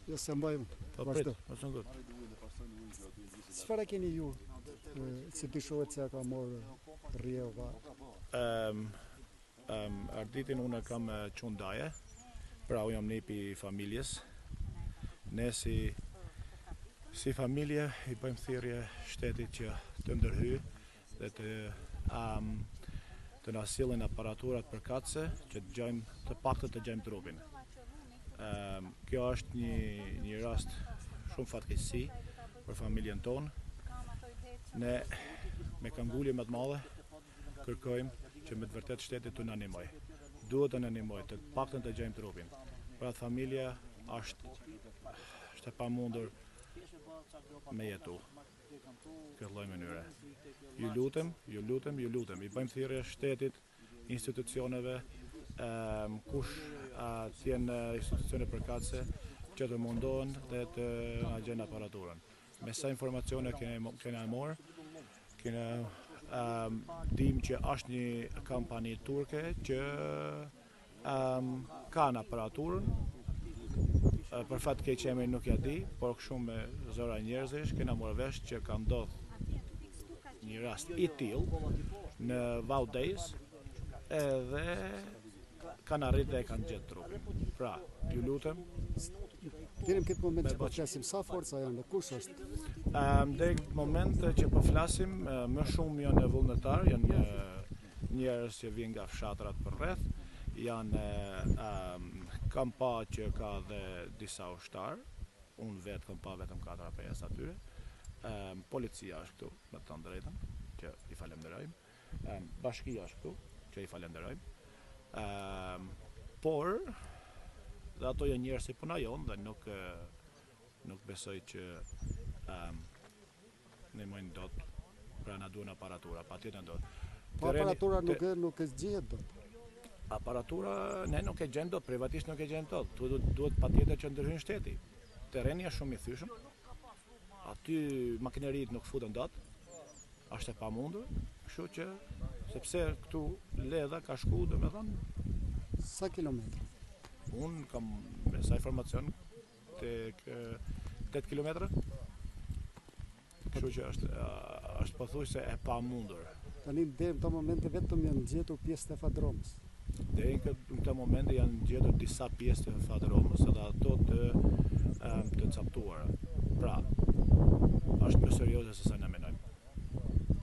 Jo se mbajmë. Po prit, mos në gut. Çfarë keni ju? Si dyshohet se ka marrë rrjeva? Arditin unë kam qenë daje, pra unë jam nipi i familjes. Ne si familje i bëjmë thirrje shtetit që të ndërhyj dhe të na sillin aparaturat përkatëse që të paktën të gjejmë trupin. Kjo është një rast shumë fatkeqësi për familjen tonë. Ne me këmbgulje më të madhe kërkojmë që me të vërtet shteti të na ndihmoj. Duhet të na ndihmoj, të paktën të gjejmë trupin. Pra familja është e pamundur me jetu këtë lloj mënyre. Ju lutem, i bëjmë thirrje shtetit, institucioneve, kush janë institucione përkatëse që të mundohen dhe të na gjejnë aparaturën. Me sa informacione kena marrë, dim që është një kompani turke që kanë aparaturën. Për fat keq që nuk ja di, por shumë me zëra njerëzish kena marrë vesh që ka ndodhur një rast i tillë në Valdez edhe kanë arritë dhe kanë gjetë trupin. Pra, ju lutem. Deri në këtë moment që po flasim, sa forca janë, kush është? Deri në moment që po flasim, më shumë janë vullnetar, janë njerëz që vijnë nga fshatrat përreth, janë kam pa që ka dhe disa ushtar, unë vetë kam pa vetëm 4-5 atyre. Policia është këtu, me të thënë drejtën, që i falenderojmë. Bashkia është këtu, që i falenderojmë. Por dhe ato janë njerëz si puna jonë dhe nuk besoj që ne mojnë dot, pra na duhen aparatura, patjetër dot. Po aparatura nuk e zgjihet dot. Aparatura ne nuk e gjen dot, privatisht nuk e gjen dot. Duhet patjetër që ndërhyjë shteti. Terreni është shumë i thyeshëm. Aty makineritë nuk futen dot. Është e pamundur, kështu që sepse këtu ledha ka shku, domethënë sa kilometra? Unë kam me sa informacion tek 8 kilometra. Kështu që është pothuajse e pamundur. Tani deri në këtë moment vetëm janë gjetur pjesë të fadromës. Deri në këtë moment janë gjetur disa pjesë të fadromës edhe ato të caktuara. Pra, është më serioze se sa ne